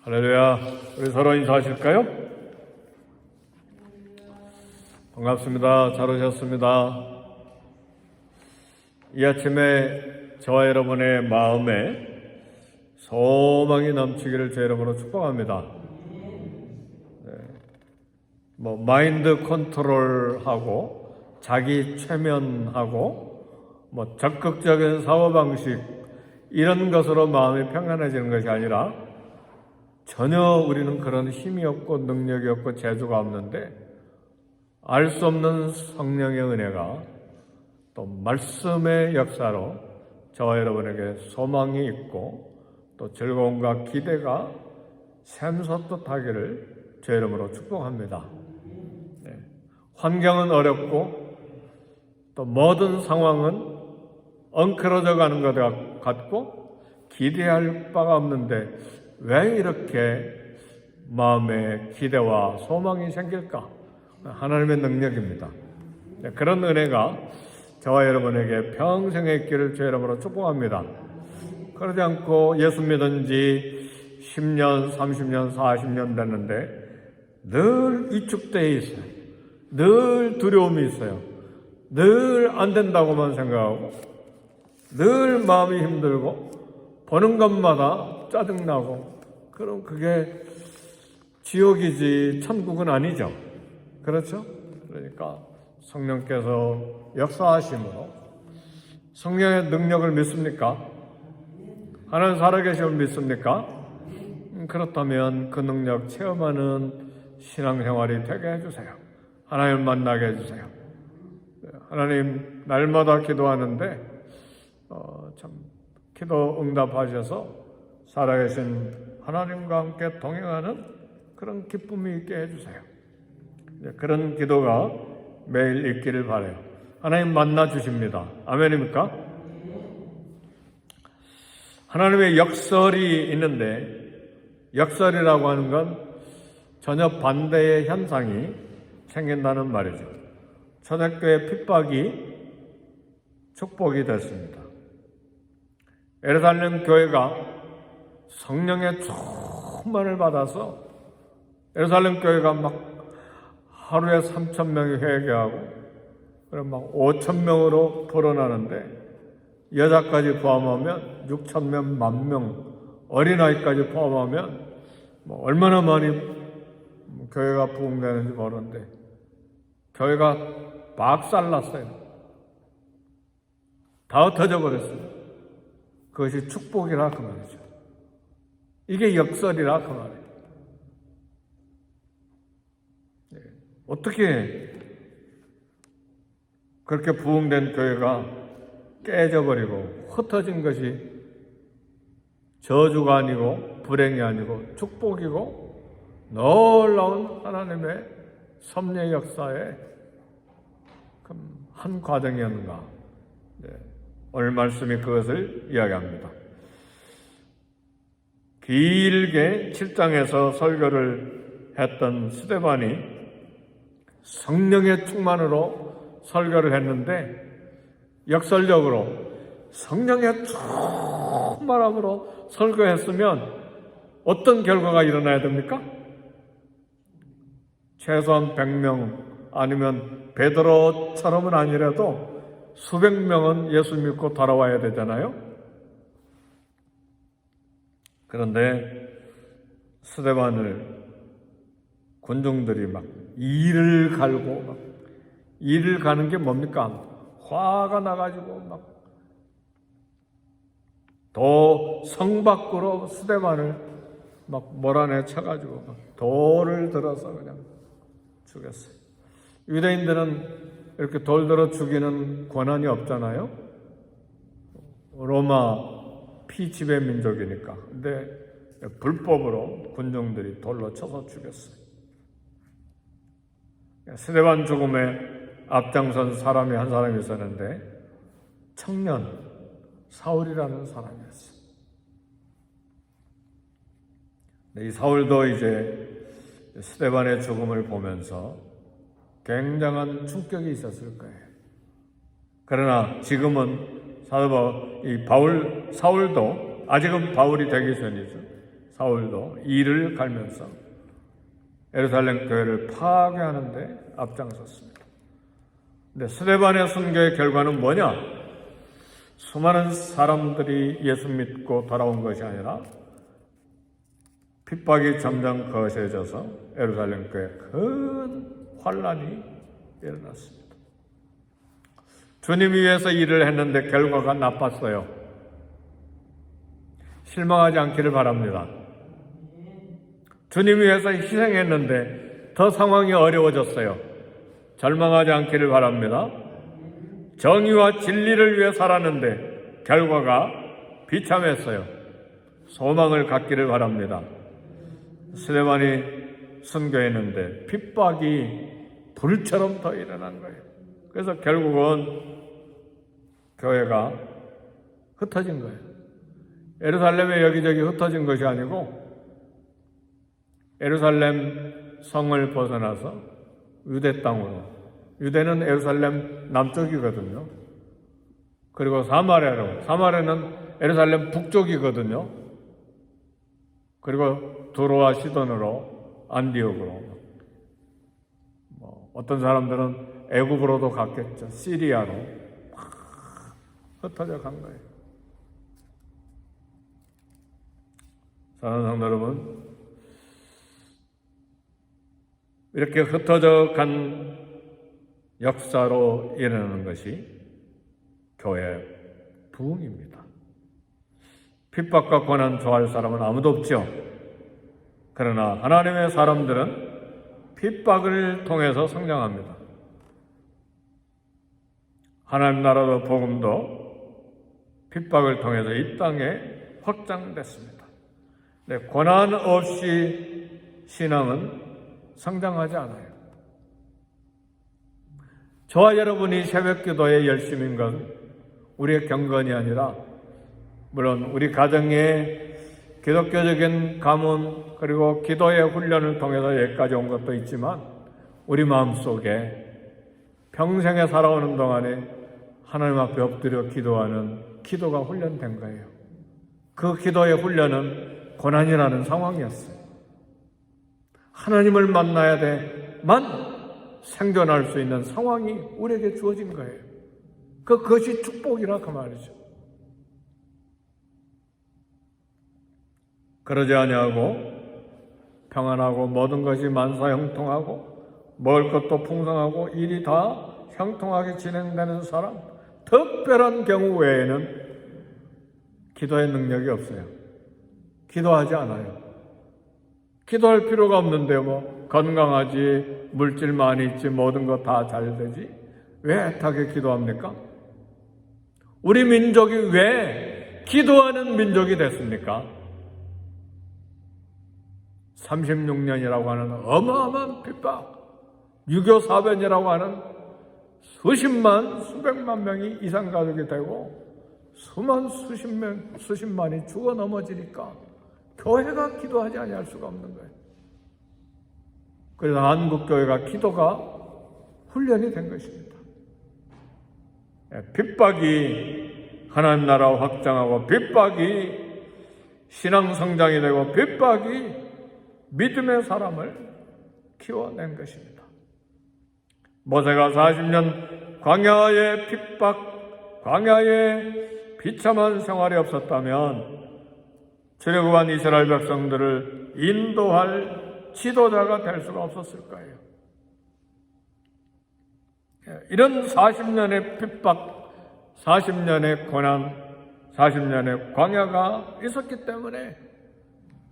할렐루야. 우리 서로 인사하실까요? 반갑습니다. 잘 오셨습니다. 이 아침에 저와 여러분의 마음에 소망이 넘치기를 제 이름으로 축복합니다. 마인드 컨트롤하고 자기 최면하고 적극적인 사고방식 이런 것으로 마음이 평안해지는 것이 아니라 전혀 우리는 그런 힘이 없고 능력이 없고 재주가 없는데 알 수 없는 성령의 은혜가 또 말씀의 역사로 저와 여러분에게 소망이 있고 또 즐거움과 기대가 샘솟듯하기를 제 이름으로 축복합니다. 환경은 어렵고 또 모든 상황은 엉클어져 가는 것 같고 기대할 바가 없는데 왜 이렇게 마음에 기대와 소망이 생길까? 하나님의 능력입니다. 그런 은혜가 저와 여러분에게 평생에 있기를 제 이름으로 축복합니다. 그러지 않고 예수 믿은 지 10년, 30년, 40년 됐는데 늘 위축되어 있어요. 늘 두려움이 있어요. 늘 안 된다고만 생각하고 늘 마음이 힘들고 보는 것마다 짜증나고 그럼 그게 지옥이지 천국은 아니죠. 그렇죠? 그러니까 성령께서 역사하심으로 성령의 능력을 믿습니까? 하나님 살아계심을 믿습니까? 그렇다면 그 능력 체험하는 신앙생활이 되게 해주세요. 하나님을 만나게 해주세요. 하나님 날마다 기도하는데 참 기도 응답하셔서 살아계신 하나님과 함께 동행하는 그런 기쁨이 있게 해주세요. 그런 기도가 매일 있기를 바라요. 하나님 만나 주십니다. 아멘입니까? 하나님의 역설이 있는데 역설이라고 하는 건 전혀 반대의 현상이 생긴다는 말이죠. 초대교회 핍박이 축복이 됐습니다. 예루살렘 교회가 성령의 충만을 받아서 예루살렘 교회가 막 하루에 3,000명이 회개하고 그럼 막 5,000명으로 불어나는데 여자까지 포함하면 6,000명, 10,000명, 어린아이까지 포함하면 얼마나 많이 교회가 부흥되는지 모르는데 교회가 박살났어요. 다 흩어져 버렸어요. 그것이 축복이라 그 말이죠. 이게 역설이라 그 말이에요. 어떻게 그렇게 부흥된 교회가 깨져버리고 흩어진 것이 저주가 아니고 불행이 아니고 축복이고 놀라운 하나님의 섭리의 역사의 한 과정이었는가. 오늘 말씀이 그것을 이야기합니다. 길게 7장에서 설교를 했던 스데반이 성령의 충만으로 설교를 했는데 역설적으로 성령의 충만함으로 설교했으면 어떤 결과가 일어나야 됩니까? 최소한 100명 아니면 베드로처럼은 아니라도 수백 명은 예수 믿고 돌아와야 되잖아요. 그런데 스데반을 군중들이 막 이를 갈고 막 이를 가는 게 뭡니까? 화가 나가지고 막 더 성 밖으로 스데반을 막 몰아내 쳐가지고 막 돌을 들어서 그냥 죽였어요. 유대인들은 이렇게 돌 들어 죽이는 권한이 없잖아요. 로마 피지배 민족이니까. 근데 불법으로 군중들이 돌로 쳐서 죽였어요. 스데반 죽음에 앞장선 사람이 한 사람이 있었는데 청년 사울이라는 사람이었어요. 이 사울도 이제 스데반의 죽음을 보면서 굉장한 충격이 있었을 거예요. 그러나 지금은 사울도 아직은 바울이 되기 전이죠. 사울도 이를 갈면서 예루살렘 교회를 파괴하는 데 앞장섰습니다. 근데 스데반의 순교의 결과는 뭐냐? 수많은 사람들이 예수 믿고 돌아온 것이 아니라 핍박이 점점 거세져서 예루살렘 교회에 큰 환란이 일어났습니다. 주님 위해서 일을 했는데 결과가 나빴어요. 실망하지 않기를 바랍니다. 주님 위해서 희생했는데 더 상황이 어려워졌어요. 절망하지 않기를 바랍니다. 정의와 진리를 위해 살았는데 결과가 비참했어요. 소망을 갖기를 바랍니다. 스데반이 순교했는데 핍박이 불처럼 더 일어난 거예요. 그래서 결국은 교회가 흩어진 거예요. 예루살렘에 여기저기 흩어진 것이 아니고 예루살렘 성을 벗어나서 유대 땅으로, 유대는 예루살렘 남쪽이거든요. 그리고 사마리아는 예루살렘 북쪽이거든요. 그리고 두로와 시돈으로, 안디옥으로, 어떤 사람들은 애굽으로도 갔겠죠. 시리아로 막 흩어져 간 거예요. 사랑하는 성도 여러분, 이렇게 흩어져 간 역사로 일어나는 것이 교회 부흥입니다. 핍박과 고난 좋아할 사람은 아무도 없죠. 그러나 하나님의 사람들은 핍박을 통해서 성장합니다. 하나님 나라도 복음도 핍박을 통해서 이 땅에 확장됐습니다. 근데 고난 없이 신앙은 성장하지 않아요. 저와 여러분이 새벽기도에 열심인 건 우리의 경건이 아니라 물론 우리 가정의 기독교적인 가문 그리고 기도의 훈련을 통해서 여기까지 온 것도 있지만 우리 마음속에 평생에 살아오는 동안에 하나님 앞에 엎드려 기도하는 기도가 훈련된 거예요. 그 기도의 훈련은 고난이라는 상황이었어요. 하나님을 만나야 돼만 생존할 수 있는 상황이 우리에게 주어진 거예요. 그것이 축복이라 그 말이죠. 그러지 아니하고 평안하고 모든 것이 만사형통하고 먹을 것도 풍성하고 일이 다 형통하게 진행되는 사람, 특별한 경우 외에는 기도의 능력이 없어요. 기도하지 않아요. 기도할 필요가 없는데 건강하지, 물질 많이 있지, 모든 거 다 잘 되지 왜 애타게 기도합니까? 우리 민족이 왜 기도하는 민족이 됐습니까? 36년이라고 하는 어마어마한 핍박, 유교 사변이라고 하는 수십만, 수백만 명이 이산 가족이 되고 수십만이 죽어 넘어지니까 교회가 기도하지 아니할 수가 없는 거예요. 그래서 한국교회가 기도가 훈련이 된 것입니다. 핍박이 하나님 나라 확장하고 핍박이 신앙 성장이 되고 핍박이 믿음의 사람을 키워낸 것입니다. 모세가 40년 광야의 핍박, 광야의 비참한 생활이 없었다면 출애굽한 이스라엘 백성들을 인도할 지도자가 될 수가 없었을 거예요. 이런 40년의 핍박, 40년의 고난, 40년의 광야가 있었기 때문에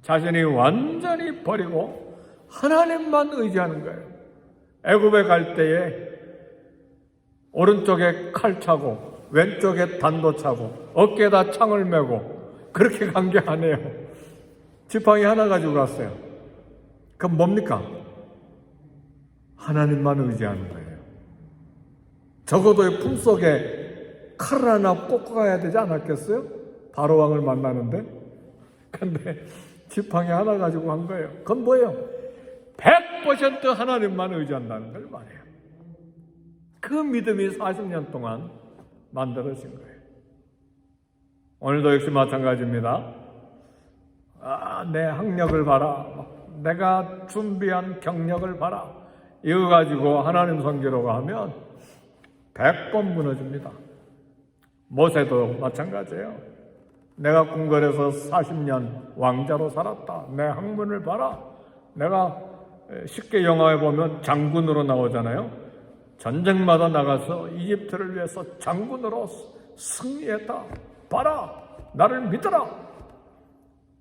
자신이 완전히 버리고 하나님만 의지하는 거예요. 애굽에 갈 때에 오른쪽에 칼 차고 왼쪽에 단도 차고 어깨에다 창을 메고 그렇게 간 게 아니에요. 지팡이 하나 가지고 갔어요. 그럼 뭡니까? 하나님만 의지하는 거예요. 적어도 품속에 칼 하나 꽂고 가야 되지 않았겠어요? 바로왕을 만나는데. 근데 지팡이 하나 가지고 간 거예요. 그건 뭐예요? 100% 하나님만 의지한다는 걸 말해요. 그 믿음이 40년 동안 만들어진 거예요. 오늘도 역시 마찬가지입니다. 내 학력을 봐라, 내가 준비한 경력을 봐라, 이거 가지고 하나님 섬기려고 하면 100번 무너집니다. 모세도 마찬가지예요. 내가 궁궐에서 40년 왕자로 살았다, 내 학문을 봐라. 내가 쉽게 영화에 보면 장군으로 나오잖아요. 전쟁마다 나가서 이집트를 위해서 장군으로 승리했다. 봐라, 나를 믿어라.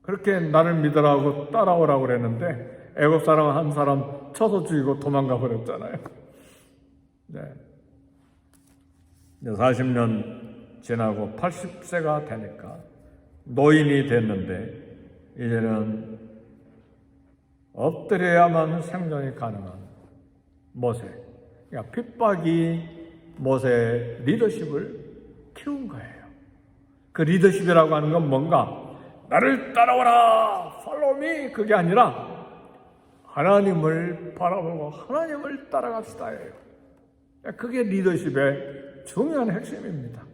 그렇게 나를 믿으라고 따라오라고 그랬는데 애국 사람 한 사람 쳐서 죽이고 도망가 버렸잖아요. 네. 40년 지나고 80세가 되니까 노인이 됐는데 이제는 엎드려야만 생존이 가능한 모세. 그러니까 핍박이 모세의 리더십을 키운 거예요. 그 리더십이라고 하는 건 뭔가 나를 따라오라, follow me, 그게 아니라 하나님을 바라보고 하나님을 따라갑시다예요. 그게 리더십의 중요한 핵심입니다.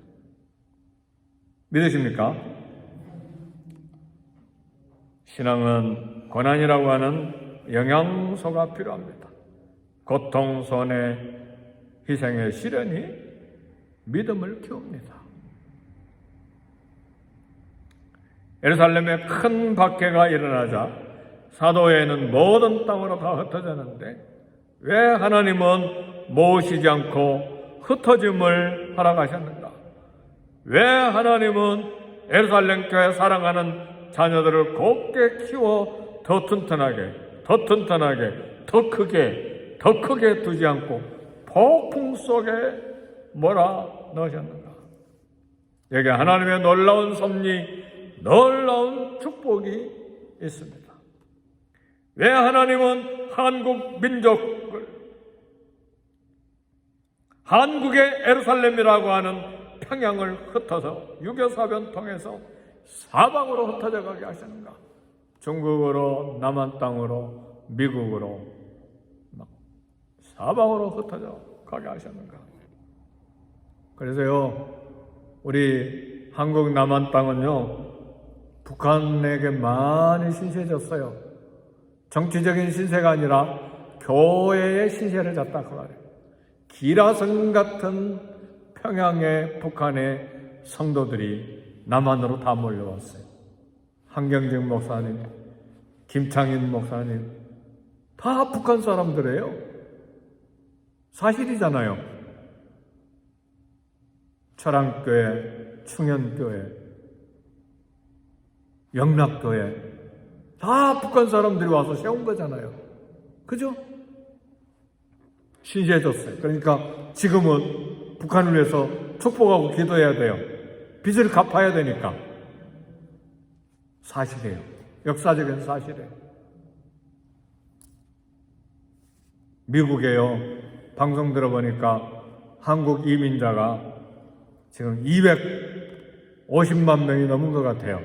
믿으십니까? 신앙은 고난이라고 하는 영양소가 필요합니다. 고통, 손해, 희생의 시련이 믿음을 키웁니다. 예루살렘에 큰 박해가 일어나자 사도회는 모든 땅으로 다 흩어졌는데 왜 하나님은 모시지 않고 흩어짐을 허락하셨는가? 왜 하나님은 예루살렘 교회 사랑하는 자녀들을 곱게 키워 더 튼튼하게, 더 크게 두지 않고 폭풍 속에 몰아 넣으셨는가? 여기 하나님의 놀라운 섭리, 놀라운 축복이 있습니다. 왜 하나님은 한국 민족을 한국의 예루살렘이라고 하는 평양을 흩어서 유교사변 통해서 사방으로 흩어져 가게 하시는가? 중국으로, 남한 땅으로, 미국으로 사방으로 흩어져 가게 하셨는가? 그래서요, 우리 한국 남한 땅은요, 북한에게 많이 신세졌어요. 정치적인 신세가 아니라 교회의 신세를 졌다 그 말이에요. 기라성 같은 평양의 북한의 성도들이 남한으로 다 몰려왔어요. 한경직 목사님, 김창인 목사님, 다 북한 사람들이에요. 사실이잖아요. 철암교회, 충현교회, 영락교회, 다 북한 사람들이 와서 세운 거잖아요. 그죠? 신세해졌어요. 그러니까 지금은 북한을 위해서 축복하고 기도해야 돼요. 빚을 갚아야 되니까. 사실이에요. 역사적인 사실이에요. 미국에요, 방송 들어보니까 한국 이민자가 지금 250만 명이 넘은 것 같아요.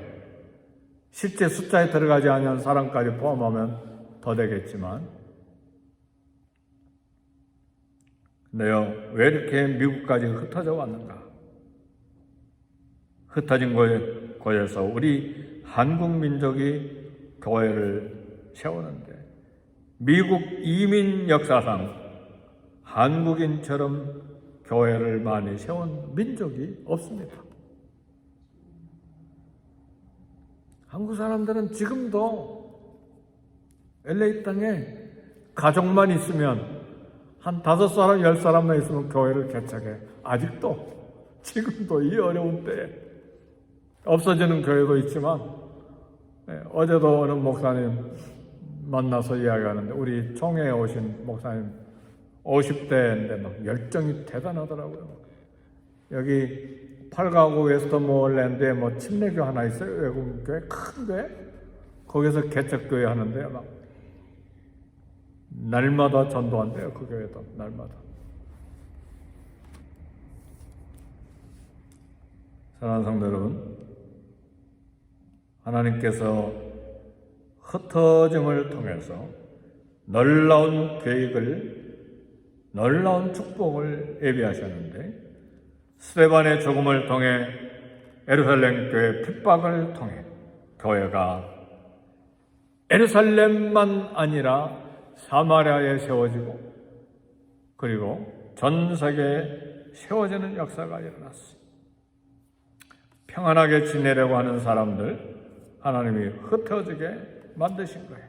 실제 숫자에 들어가지 않은 사람까지 포함하면 더 되겠지만, 근데요, 왜 이렇게 미국까지 흩어져 왔는가? 흩어진 곳에서 우리 한국 민족이 교회를 세우는데 미국 이민 역사상 한국인처럼 교회를 많이 세운 민족이 없습니다. 한국 사람들은 지금도 LA 땅에 가족만 있으면 한 5사람, 10사람만 있으면 교회를 개척해. 아직도, 지금도 이 어려운 때에 없어지는 교회도 있지만, 어제도 어느 목사님 만나서 이야기하는데 우리 총회에 오신 목사님 50대인데 막 열정이 대단하더라고요. 여기 8가구 웨스터모어랜드에 뭐 침례교 하나 있어요. 외국교회, 큰 교회. 거기서 개척교회 하는데 막 날마다 전도한대요. 그 교회도 날마다. 사랑하는 성도 여러분, 하나님께서 흩어짐을 통해서 놀라운 계획을, 놀라운 축복을 예비하셨는데, 스데반의 죽음을 통해 예루살렘 교회 핍박을 통해 교회가 예루살렘만 아니라 사마리아에 세워지고 그리고 전 세계에 세워지는 역사가 일어났어요. 평안하게 지내려고 하는 사람들 하나님이 흩어지게 만드신 거예요.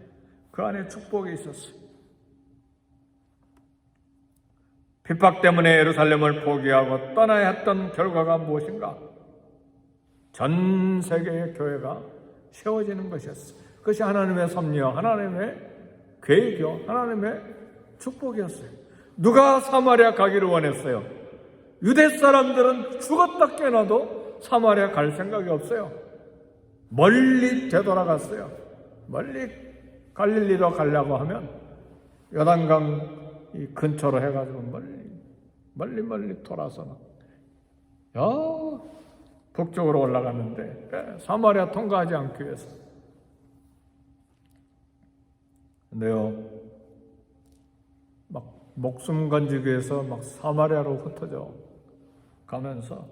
그 안에 축복이 있었어요. 핍박 때문에 예루살렘을 포기하고 떠나야 했던 결과가 무엇인가? 전 세계의 교회가 세워지는 것이었어요. 그것이 하나님의 섭리요, 하나님의 계획이요, 하나님의 축복이었어요. 누가 사마리아 가기를 원했어요? 유대 사람들은 죽었다 깨어나도 사마리아 갈 생각이 없어요. 멀리 되돌아갔어요. 멀리 갈릴리로 가려고 하면 요단강 이 근처로 해가지고 멀리 돌아서 북쪽으로 올라갔는데 사마리아 통과하지 않기 위해서. 근데요, 막 목숨 건지기 위해서 막 사마리아로 흩어져 가면서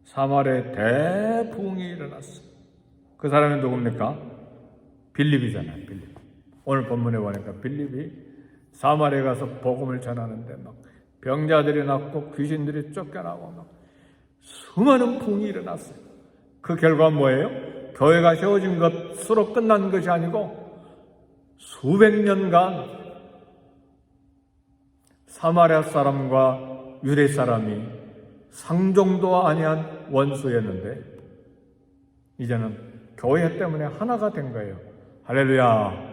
사마리아에 대부흥이 일어났어요. 그 사람이 누굽니까? 빌립이잖아요. 빌립. 오늘 본문에 보니까 빌립이 사마리아에 가서 복음을 전하는데 막 병자들이 낫고 귀신들이 쫓겨나고 막 수많은 부흥이 일어났어요. 그 결과 뭐예요? 교회가 세워진 것으로 끝난 것이 아니고 수백 년간 사마리아 사람과 유대 사람이 상종도 아니한 원수였는데 이제는 교회 때문에 하나가 된 거예요. 할렐루야.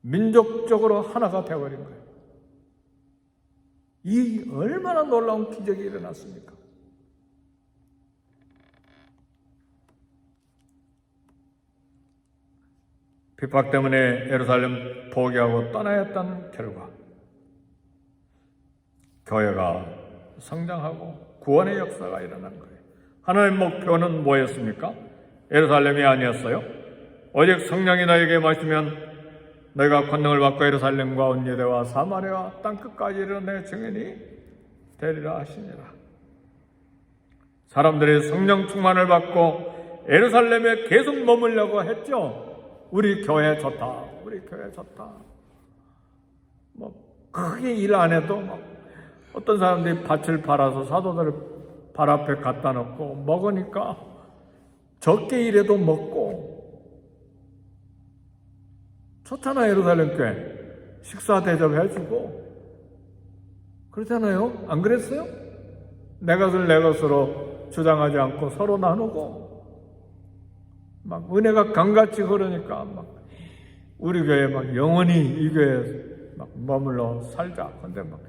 민족적으로 하나가 되어버린 거예요. 이 얼마나 놀라운 기적이 일어났습니까? 핍박 때문에 예루살렘 포기하고 떠나야 했던 결과 교회가 성장하고 구원의 역사가 일어난 거예요. 하나님의 목표는 뭐였습니까? 예루살렘이 아니었어요. 오직 성령이 너에게 임하시면 너희가 권능을 받고 예루살렘과 온 유대와 사마리아와 땅끝까지 이르러 내 증인이 되리라 하시니라. 사람들이 성령 충만을 받고 예루살렘에 계속 머물려고 했죠. 우리 교회 좋다. 우리 교회 좋다. 뭐 크게 일 안 해도 막 어떤 사람들이 밭을 팔아서 사도들을 발 앞에 갖다 놓고 먹으니까 적게 일해도 먹고 좋잖아요. 예루살렘 교회 식사 대접해주고 그렇잖아요. 안 그랬어요? 내 것을 내 것으로 주장하지 않고 서로 나누고 막 은혜가 강같이 흐르니까 막 우리 교회 막 영원히 이 교회에 막 머물러 살자. 근데 막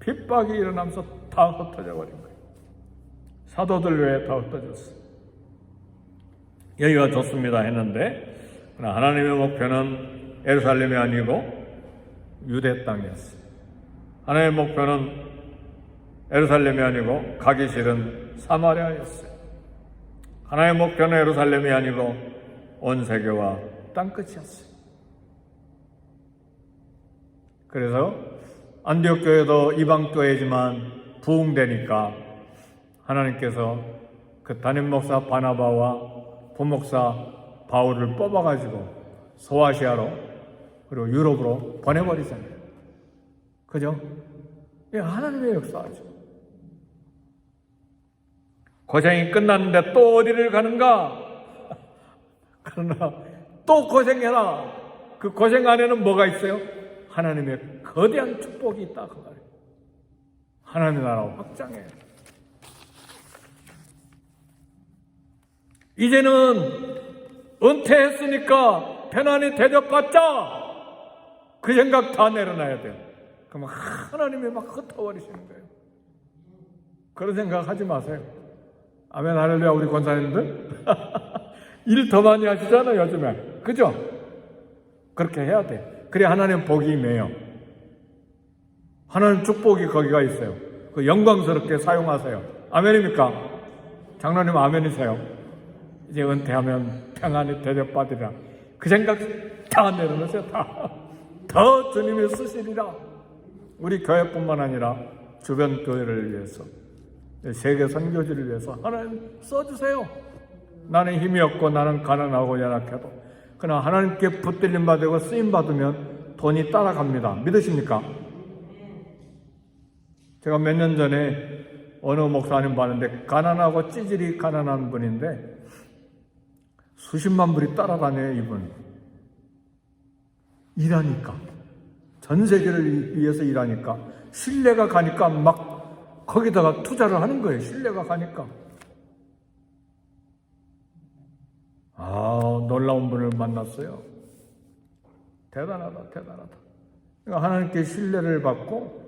핍박이 일어나면서 다 흩어져 버린 거예요. 사도들 외에 다 흩어졌어. 여기가 좋습니다 했는데 하나님의 목표는 예루살렘이 아니고 유대 땅이었어요. 하나님의 목표는 예루살렘이 아니고 가기 싫은 사마리아였어요. 하나님의 목표는 예루살렘이 아니고 온 세계와 땅끝이었어요. 그래서 안디옥 교회도 이방 교회지만 부흥되니까 하나님께서 그 담임 목사 바나바와 부목사 바울을 뽑아가지고 소아시아로 그리고 유럽으로 보내버리잖아요. 그죠? 이게 하나님의 역사죠. 고생이 끝났는데 또 어디를 가는가? 그러나 또 고생해라. 그 고생 안에는 뭐가 있어요? 하나님의 거대한 축복이 있다 그 말이에요. 하나님의 나라 확장해. 이제는 은퇴했으니까 편안히 대접받자. 그 생각 다 내려놔야 돼요. 그럼 하나님이 막 흩어버리시는 거예요. 그런 생각 하지 마세요. 아멘 할렐루야. 우리 권사님들 일 더 많이 하시잖아요 요즘에. 그죠? 그렇게 해야 돼. 그래 하나님 복이 임해요. 하나님 축복이 거기가 있어요. 그 영광스럽게 사용하세요. 아멘입니까? 장로님 아멘이세요? 이제 은퇴하면 평안히 대접받으리라. 그 생각 다 내려놓으세요. 더 주님이 쓰시리라. 우리 교회뿐만 아니라 주변 교회를 위해서, 세계 선교지를 위해서 하나님 써주세요. 나는 힘이 없고 나는 가난하고 연약해도 그러나 하나님께 붙들림 받고 쓰임 받으면 돈이 따라갑니다. 믿으십니까? 제가 몇 년 전에 어느 목사님 봤는데 가난하고 찌질이 가난한 분인데 수십만 불이 따라다녀요. 이분 일하니까, 전 세계를 위해서 일하니까 신뢰가 가니까 막 거기다가 투자를 하는 거예요. 신뢰가 가니까. 놀라운 분을 만났어요. 대단하다. 그러니까 하나님께 신뢰를 받고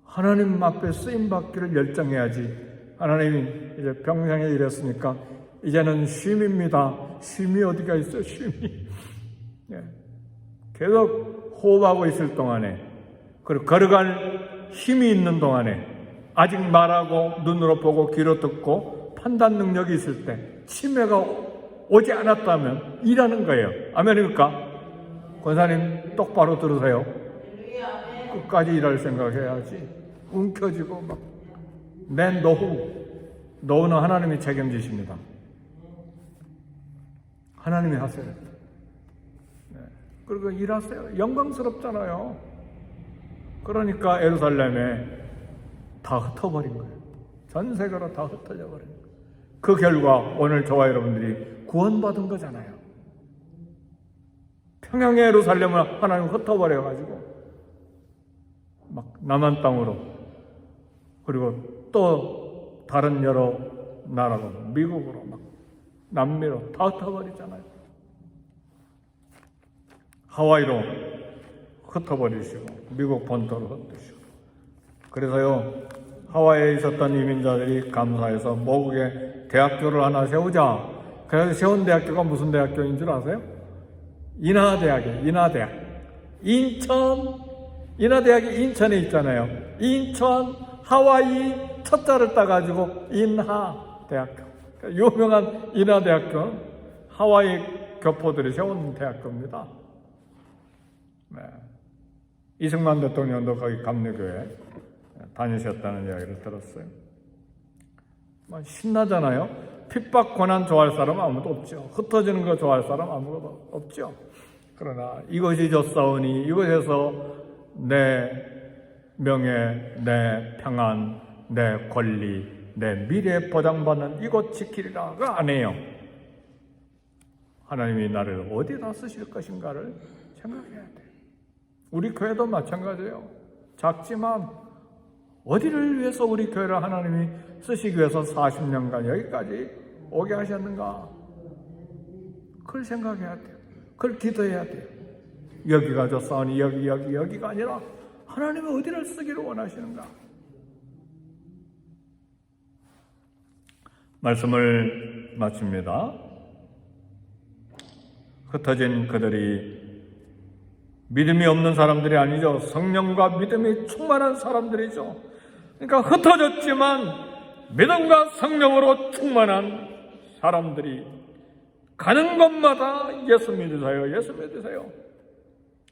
하나님 앞에 쓰임받기를 열정해야지. 하나님이 이제 평생에 일했으니까 이제는 쉼입니다. 쉼이 어디가 있어요? 쉼이. 계속 호흡하고 있을 동안에, 그리고 걸어갈 힘이 있는 동안에, 아직 말하고 눈으로 보고 귀로 듣고 판단 능력이 있을 때, 치매가 오지 않았다면 일하는 거예요. 아멘입니까? 권사님 똑바로 들으세요. 끝까지 일할 생각해야지. 움켜쥐고 막 내 노후는 하나님이 책임지십니다. 하나님이 하세요. 그리고 일하세요. 영광스럽잖아요. 그러니까 예루살렘에 다 흩어버린 거예요. 전 세계로 다 흩어져 버린 거예요. 그 결과 오늘 저와 여러분들이 구원받은 거잖아요. 평양의 예루살렘을 하나님 흩어버려가지고 막 남한 땅으로, 그리고 또 다른 여러 나라로, 미국으로, 막 남미로 다 흩어버리잖아요. 하와이로 흩어버리시고 미국 본토로 흩으시고. 그래서요, 하와이에 있었던 이민자들이 감사해서 모국에 대학교를 하나 세우자. 그래서 세운 대학교가 무슨 대학교인 줄 아세요? 인하대학이에요. 인하대학. 인하대학이 인천에 있잖아요. 인천, 하와이 첫자를 따가지고 인하대학교. 그러니까 유명한 인하대학교는 하와이 교포들이 세운 대학교입니다. 네. 이승만 대통령도 거기 감리교회 다니셨다는 이야기를 들었어요. 신나잖아요. 핍박 고난 좋아할 사람 아무도 없죠. 흩어지는 거 좋아할 사람 아무도 없죠. 그러나 이것이 좋사오니, 이것에서 내 명예, 내 평안, 내 권리, 내 미래 보장받는 이것 지키리라가 아니에요. 하나님이 나를 어디다 쓰실 것인가를 생각해야 돼요. 우리 교회도 마찬가지예요. 작지만 어디를 위해서 우리 교회를 하나님이 쓰시기 위해서 40년간 여기까지 오게 하셨는가? 그걸 생각해야 돼요. 그걸 기도해야 돼요. 여기가 좋사오니 여기가 아니라 하나님이 어디를 쓰기를 원하시는가? 말씀을 마칩니다. 흩어진 그들이 믿음이 없는 사람들이 아니죠. 성령과 믿음이 충만한 사람들이죠. 그러니까 흩어졌지만 믿음과 성령으로 충만한 사람들이 가는 곳마다 예수 믿으세요. 예수 믿으세요.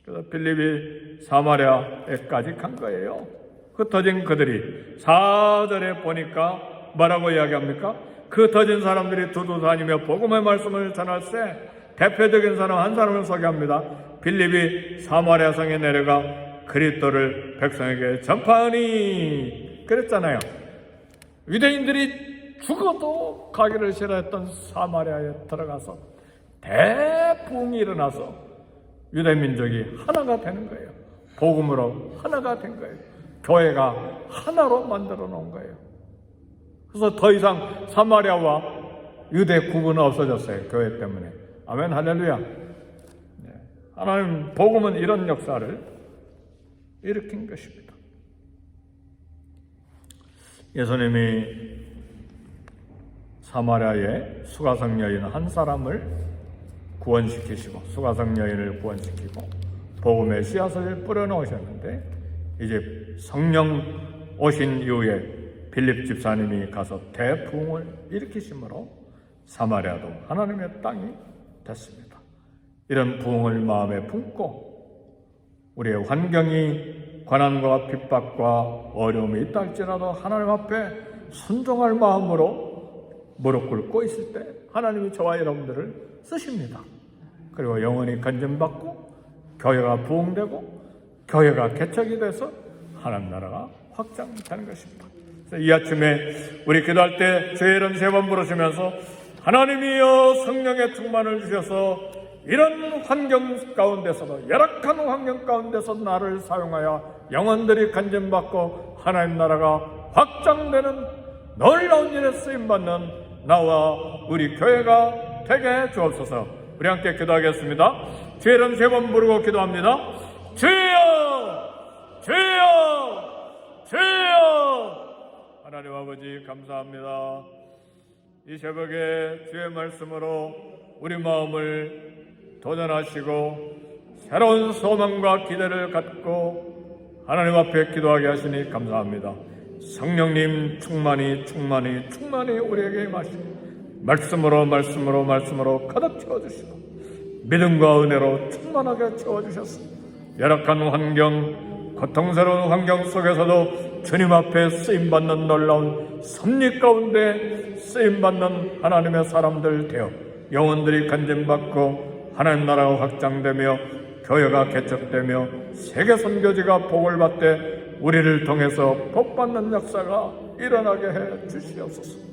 그래서 빌립이 사마리아에까지 간 거예요. 흩어진 그들이 4절에 보니까 뭐라고 이야기합니까? 그 흩어진 사람들이 두루 다니며 복음의 말씀을 전할세. 대표적인 사람 한 사람을 소개합니다. 빌립이 사마리아 성에 내려가 그리스도를 백성에게 전파하니 그랬잖아요. 유대인들이 죽어도 가기를 싫어했던 사마리아에 들어가서 대부흥이 일어나서 유대 민족이 하나가 되는 거예요. 복음으로 하나가 된 거예요. 교회가 하나로 만들어 놓은 거예요. 그래서 더 이상 사마리아와 유대 구분은 없어졌어요. 교회 때문에. 아멘, 할렐루야. 하나님 복음은 이런 역사를 일으킨 것입니다. 예수님이 사마리아의 수가성 여인 한 사람을 구원시키시고, 수가성 여인을 구원시키고 복음의 씨앗을 뿌려놓으셨는데, 이제 성령 오신 이후에 빌립 집사님이 가서 대부흥을 일으키심으로 사마리아도 하나님의 땅이 됐습니다. 이런 부흥을 마음에 품고 우리의 환경이 고난과 핍박과 어려움이 있다 할지라도 하나님 앞에 순종할 마음으로 무릎 꿇고 있을 때 하나님이 저와 여러분들을 쓰십니다. 그리고 영원히 건전받고 교회가 부흥되고 교회가 개척이 돼서 하나님 나라가 확장되는 것입니다. 그래서 이 아침에 우리 기도할 때 주의 이름 3번 부르시면서 하나님이여 성령의 충만을 주셔서 이런 환경 가운데서도 열악한 환경 가운데서 나를 사용하여 영혼들이 간증받고 하나님 나라가 확장되는 놀라운 일에 쓰임받는 나와 우리 교회가 되게 주옵소서. 우리 함께 기도하겠습니다. 주의 이름 3번 부르고 기도합니다. 주여 주여 주여. 하나님 아버지 감사합니다. 이 새벽에 주의 말씀으로 우리 마음을 도전하시고 새로운 소망과 기대를 갖고 하나님 앞에 기도하게 하시니 감사합니다. 성령님 충만히 우리에게 임하시고 말씀으로 가득 채워주시고 믿음과 은혜로 충만하게 채워주셨습니다. 열악한 환경, 고통스러운 환경 속에서도 주님 앞에 쓰임받는 놀라운 섭리 가운데 쓰임받는 하나님의 사람들 되어 영혼들이 간증받고 하나님 나라가 확장되며 교회가 개척되며 세계 선교지가 복을 받되 우리를 통해서 복받는 역사가 일어나게 해 주시옵소서.